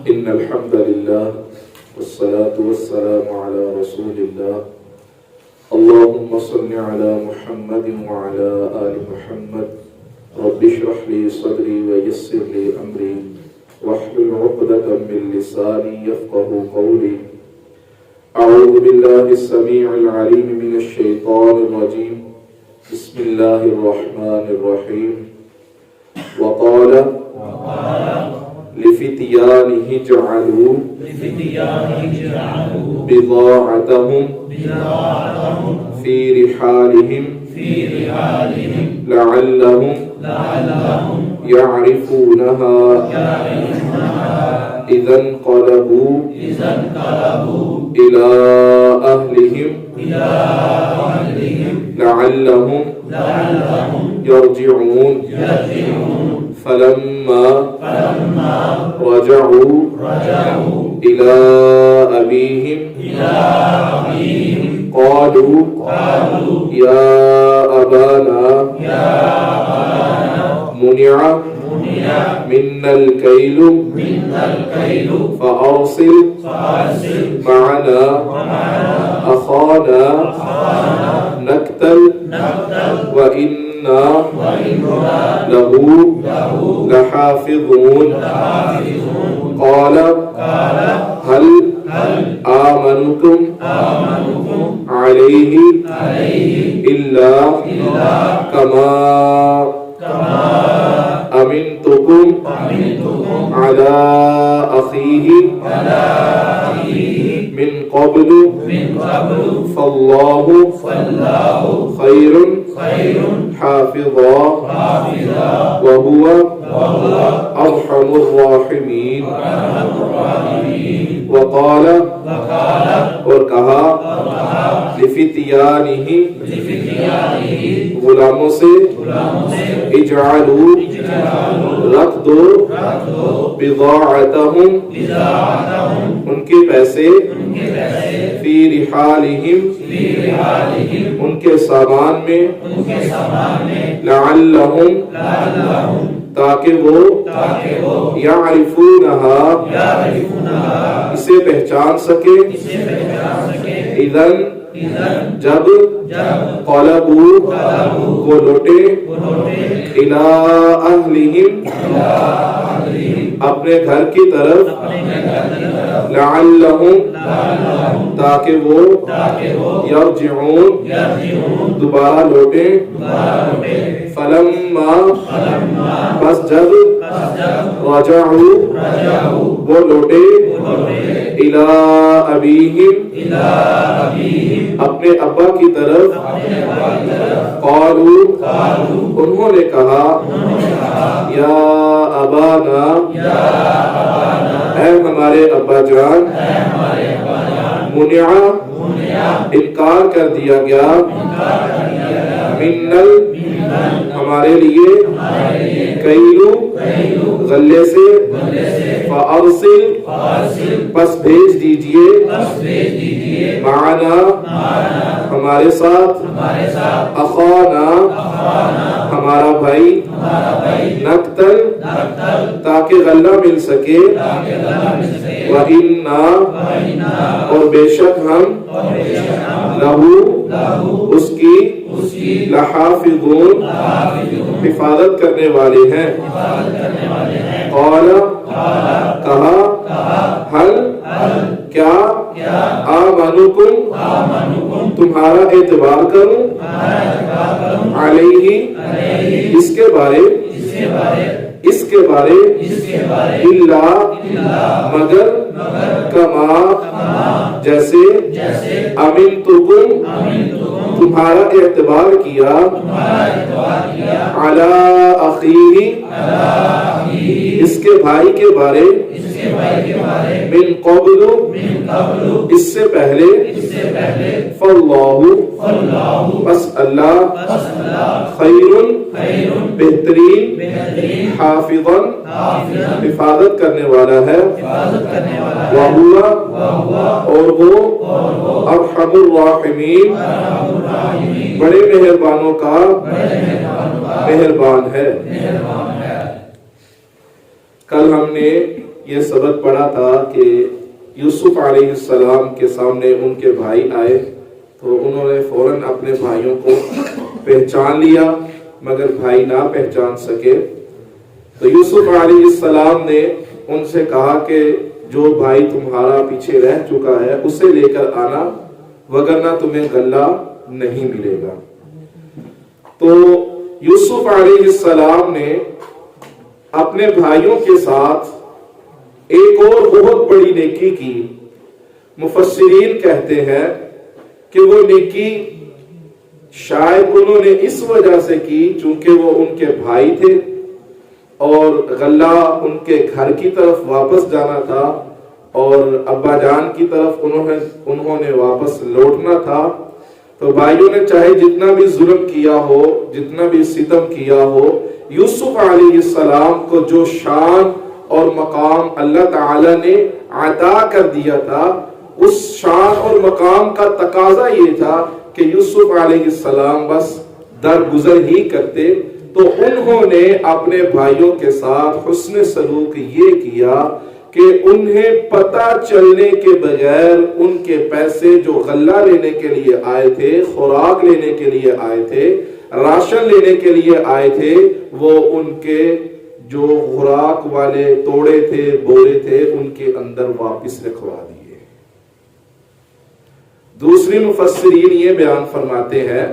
إن الحمد لله والصلاة والسلام على رسول الله اللهم صل على محمد وعلى آل محمد رب اشرح لي صدري ويسر لي أمري واحلل عقدة من لساني يفقهوا قولي أعوذ بالله السميع العليم من الشيطان الرجيم بسم الله الرحمن الرحيم وقال لفتيانه جعلوا بضاعتهم في رحالهم لعلهم يعرفونها إذا انقلبوا إلى أهلهم لعلهم يرجعون فلما رجعوا إلى أبيهم قالوا يا أبانا منع منا الكيل فأرسل معنا أخانا نكتل وإنا له لحافظون قال هل آمنكم عليه إلا كما أمنتكم على أخيه من قبل فالله خير حافظا وهو أرحم الراحمين وقال اور کہا لفتیانہ غلاموں سے اجعلوا رکھ دو بضاعتہم ان کے پیسے فی رحالہم ان کے سامان میں لعلہم تاکہ وہ یعرفونہا اسے پہچان سکے اذن جب قلبوا وہ لوٹے الی اہلہم اپنے گھر کی طرف لعلہم تاکہ وہ یرجعون دوبارہ لوٹے فلما بس جب رجعوا وہ لوٹے الی ابیہم اپنے ابا کی طرف قالوا انہوں نے کہا یا ابانا اے ہمارے ابا جان منع انکار کر دیا گیا منل ہمارے لیے کیلو غلے سے فارسل پس بھیج دیجئے معنا ہمارے ساتھ اخانا ہمارا بھائی نقتل تاکہ غلہ مل سکے وَإِنَّا اور بے شک ہم لہو اس کی لحافظون حفاظت کرنے والے ہیں قال کہا حل کیا آمنکم تمہارا اعتبار کروں علیہ اس کے بارے الا مگر کما جیسے امنتکم تمہارا اعتبار کیا علی اخیہ اس کے بھائی کے بارے من قبل اس سے پہلے فاللہ بس اللہ خیر بہترین حافظا حفاظت کرنے والا ہے وہو اور وہ ارحم الراحمین بڑے مہربانوں کا مہربان ہے۔ کل ہم نے یہ سبق پڑھا تھا کہ یوسف علیہ السلام کے سامنے ان کے بھائی آئے تو انہوں نے فوراً اپنے بھائیوں کو پہچان لیا مگر بھائی نہ پہچان سکے، تو یوسف علیہ السلام نے ان سے کہا کہ جو بھائی تمہارا پیچھے رہ چکا ہے اسے لے کر آنا وگرنہ تمہیں غلہ نہیں ملے گا۔ تو یوسف علیہ السلام نے اپنے بھائیوں کے ساتھ ایک اور بہت بڑی نیکی کی۔ مفسرین کہتے ہیں کہ وہ نیکی شاید انہوں نے اس وجہ سے کی چونکہ وہ ان کے بھائی تھے اور غلہ ان کے گھر کی طرف واپس جانا تھا اور ابا جان کی طرف انہوں نے واپس لوٹنا تھا، تو بھائیوں نے چاہے جتنا بھی ظلم کیا ہو، جتنا بھی ستم کیا ہو، یوسف علیہ السلام کو جو شان اور مقام اللہ تعالی نے عطا کر دیا تھا، اس شان اور مقام کا تقاضا یہ تھا کہ یوسف علیہ السلام بس درگزر ہی کرتے، تو انہوں نے اپنے بھائیوں کے ساتھ حسن سلوک یہ کیا کہ انہیں پتہ چلنے کے بغیر ان کے پیسے جو غلہ لینے کے لیے آئے تھے، خوراک لینے کے لیے آئے تھے، راشن لینے کے لیے آئے تھے، وہ ان کے جو خوراک والے توڑے تھے، بورے تھے، ان کے اندر واپس رکھوا دیے۔ دوسری مفسرین یہ بیان فرماتے ہیں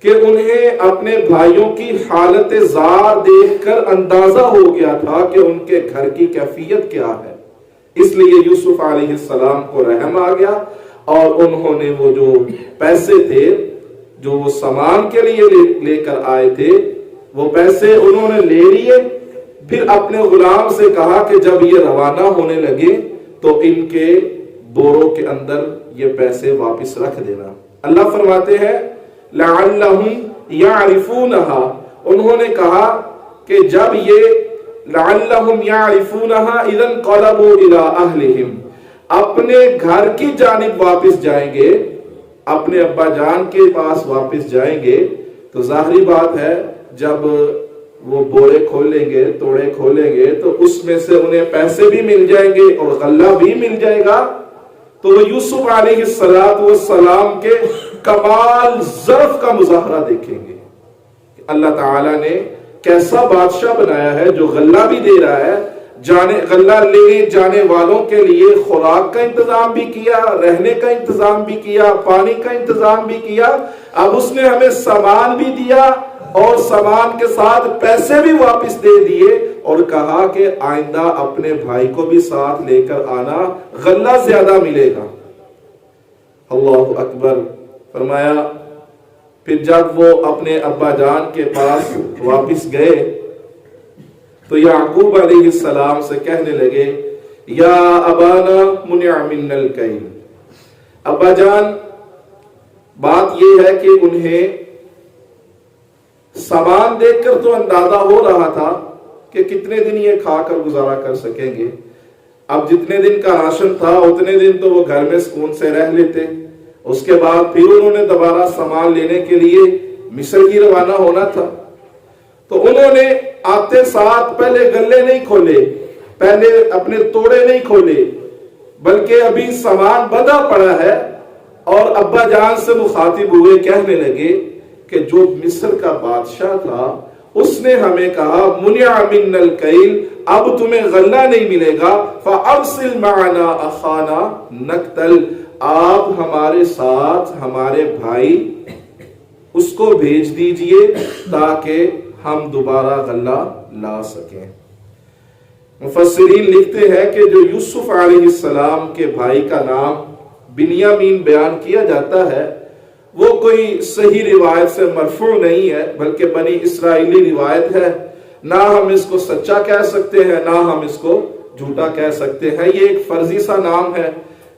کہ انہیں اپنے بھائیوں کی حالت زار دیکھ کر اندازہ ہو گیا تھا کہ ان کے گھر کی کیفیت کیا ہے، اس لیے یوسف علیہ السلام کو رحم آ گیا اور انہوں نے وہ جو پیسے تھے جو وہ سامان کے لیے لے کر آئے تھے، وہ پیسے انہوں نے لے لیے، پھر اپنے غلام سے کہا کہ جب یہ روانہ ہونے لگے تو ان کے بوروں کے اندر یہ پیسے واپس رکھ دینا۔ اللہ فرماتے ہیں لعلہم یعرفونہا، انہوں نے کہا کہ جب یہ لعلہم یعرفونہا اذا انقلبوا الی اہلہم، اپنے گھر کی جانب واپس جائیں گے، اپنے ابا جان کے پاس واپس جائیں گے، تو ظاہری بات ہے جب وہ بورے کھولیں گے، توڑے کھولیں گے تو اس میں سے انہیں پیسے بھی مل جائیں گے اور غلہ بھی مل جائے گا، تو وہ یوسف علیہ السلام کے کمال ظرف کا مظاہرہ دیکھیں گے۔ اللہ تعالیٰ نے کیسا بادشاہ بنایا ہے جو غلہ بھی دے رہا ہے، غلہ لینے جانے والوں کے لیے خوراک کا انتظام بھی کیا، رہنے کا انتظام بھی کیا، پانی کا انتظام بھی کیا، اب اس نے ہمیں سامان بھی دیا اور سامان کے ساتھ پیسے بھی واپس دے دیے اور کہا کہ آئندہ اپنے بھائی کو بھی ساتھ لے کر آنا، غلہ زیادہ ملے گا۔ اللہ اکبر۔ فرمایا پھر جب وہ اپنے ابا جان کے پاس واپس گئے تو یعقوب علیہ السلام سے کہنے لگے یا ابانا منع منا الکیل، ابا جان بات یہ ہے کہ انہیں سامان دیکھ کر تو اندازہ ہو رہا تھا کہ کتنے دن یہ کھا کر گزارا کر سکیں گے، اب جتنے دن کا راشن تھا اتنے دن تو وہ گھر میں سکون سے رہ لیتے، اس کے بعد پھر انہوں نے دوبارہ سامان لینے کے لیے مصر ہی روانہ ہونا تھا، تو انہوں نے آتے ساتھ پہلے گلے نہیں کھولے، پہلے اپنے توڑے نہیں کھولے، بلکہ ابھی سامان بندھا پڑا ہے، اور ابا جان سے مخاطب ہوئے، کہنے لگے کہ جو مصر کا بادشاہ تھا اس نے ہمیں کہا منع منا الکیل، اب تمہیں غلہ نہیں ملے گا، فارسل معنا اخانا نقتل، آپ ہمارے ساتھ ہمارے بھائی اس کو بھیج دیجئے تاکہ ہم دوبارہ غلہ لا سکیں۔ مفسرین لکھتے ہیں کہ جو یوسف علیہ السلام کے بھائی کا نام بنیامین بیان کیا جاتا ہے وہ کوئی صحیح روایت سے مرفوع نہیں ہے بلکہ بنی اسرائیلی روایت ہے، نہ ہم اس کو سچا کہہ سکتے ہیں نہ ہم اس کو جھوٹا کہہ سکتے ہیں، یہ ایک فرضی سا نام ہے،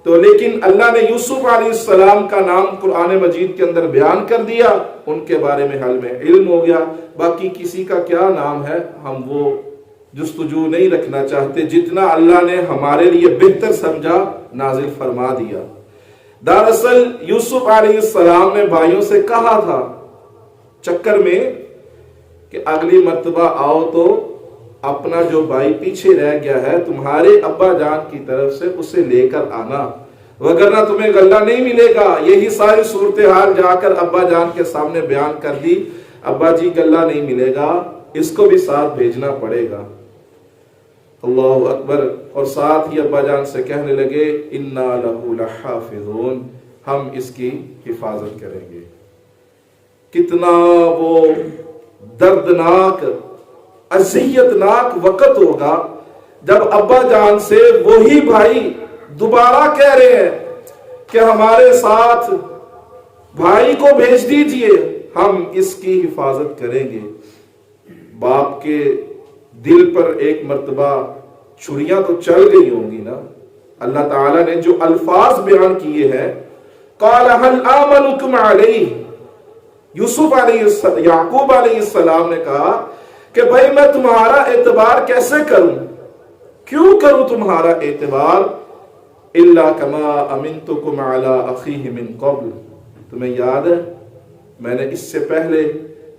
تو لیکن اللہ نے یوسف علیہ السلام کا نام قرآن مجید کے اندر بیان کر دیا، ان کے بارے میں حل میں علم ہو گیا، باقی کسی کا کیا نام ہے ہم وہ جستجو نہیں رکھنا چاہتے، جتنا اللہ نے ہمارے لیے بہتر سمجھا نازل فرما دیا۔ دراصل یوسف علیہ السلام نے بھائیوں سے کہا تھا چکر میں کہ اگلی مرتبہ آؤ تو اپنا جو بھائی پیچھے رہ گیا ہے تمہارے ابا جان کی طرف سے اسے لے کر آنا، وگرنہ تمہیں غلہ نہیں ملے گا۔ یہی ساری صورتحال جا کر ابا جان کے سامنے بیان کر دی، ابا جی غلہ نہیں ملے گا، اس کو بھی ساتھ بھیجنا پڑے گا۔ اللہ اکبر۔ اور ساتھ ہی ابا جان سے کہنے لگے انا لہ لحافظون، ہم اس کی حفاظت کریں گے۔ کتنا وہ دردناک اذیتناک وقت ہوگا جب ابا جان سے وہی بھائی دوبارہ کہہ رہے ہیں کہ ہمارے ساتھ بھائی کو بھیج دیجئے، ہم اس کی حفاظت کریں گے۔ باپ کے دل پر ایک مرتبہ چھریاں تو چل گئی ہوں گی نا۔ اللہ تعالیٰ نے جو الفاظ بیان کیے ہیں، قال هل آمنكم علیہ، یوسف یعقوب علیہ السلام نے کہا کہ بھائی میں تمہارا اعتبار کیسے کروں، کیوں کروں تمہارا اعتبار، الا کما امنتکم علی اخیہ من قبل، تمہیں یاد ہے میں نے اس سے پہلے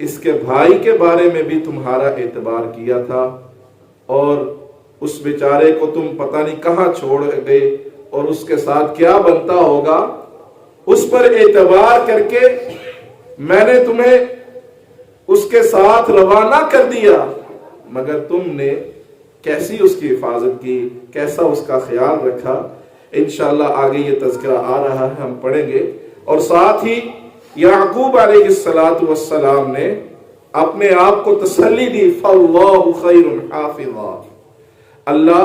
اس کے بھائی کے بارے میں بھی تمہارا اعتبار کیا تھا، اور اس بیچارے کو تم پتہ نہیں کہاں چھوڑ گئے اور اس کے ساتھ کیا بنتا ہوگا، اس پر اعتبار کر کے میں نے تمہیں اس کے ساتھ روانہ کر دیا، مگر تم نے کیسی اس کی حفاظت کی، کیسا اس کا خیال رکھا۔ انشاءاللہ آگے یہ تذکرہ آ رہا ہے، ہم پڑھیں گے۔ اور ساتھ ہی یعقوب علیہ السلام نے اپنے آپ کو تسلی دی، فاللہ خیر حافظا، اللہ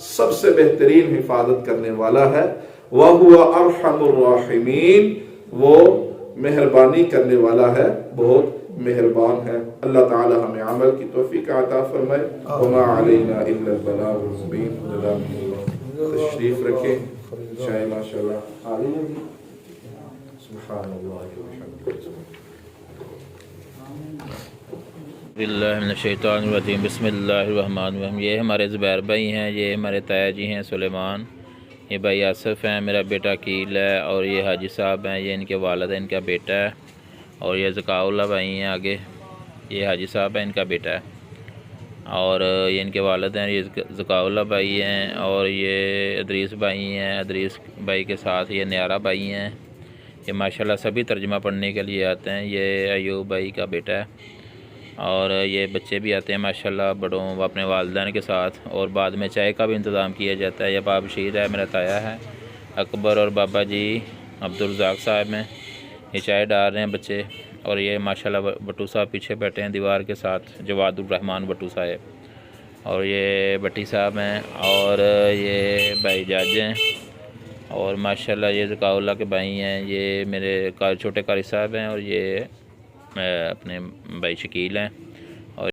سب سے بہترین حفاظت کرنے والا ہے، وَهُوَ أَرْحَمُ الرَّاحِمِينَ، وہ مہربانی کرنے والا ہے، بہت مہربان ہے۔ اللہ تعالی ہمیں عمل کی توفیق عطا فرمائے۔ وَمَا عَلَيْنَا إِلَّا الْبَلَاغُ الْمُبِينُ۔ تشریف رکھیں شاید ماشاءاللہ آ رہی ہے جی۔ سبحان اللہ وبحمدہ۔ باللہ من الشیطان الرجیم، بسم اللہ الرحمن الرحیم۔ یہ ہمارے زبیر بھائی ہیں، یہ ہمارے تایا جی ہیں سلیمان، یہ بھائی آصف ہیں، میرا بیٹا عقیل ہے، اور یہ حاجی صاحب ہیں، یہ ان کے والد ہیں، ان کا بیٹا ہے، اور یہ ذکاء اللہ بھائی ہیں آگے، یہ حاجی صاحب ہیں، ان کا بیٹا ہے، اور یہ ان کے والد ہیں، یہ ذکاء اللہ بھائی ہیں، اور یہ ادریس بھائی ہیں، ادریس بھائی کے ساتھ یہ نیارہ بھائی ہیں، یہ ماشاءاللہ سبھی ترجمہ پڑھنے کے لیے آتے ہیں، یہ ایوب بھائی کا بیٹا ہے، اور یہ بچے بھی آتے ہیں ماشاءاللہ بڑوں اپنے والدین کے ساتھ، اور بعد میں چائے کا بھی انتظام کیا جاتا ہے۔ یہ باب شیر ہے، میرا تایا ہے اکبر، اور بابا جی عبدالرزاق صاحب ہیں، یہ چائے ڈال رہے ہیں بچے، اور یہ ماشاءاللہ بٹو صاحب پیچھے بیٹھے ہیں دیوار کے ساتھ، جواد الرحمن بٹو صاحب، اور یہ بٹی صاحب ہیں، اور یہ بھائی جاج ہیں، اور ماشاءاللہ یہ ذکاء اللہ کے بھائی ہیں، یہ میرے چھوٹے قاری صاحب ہیں، اور یہ اپنے بھائی شکیل ہیں۔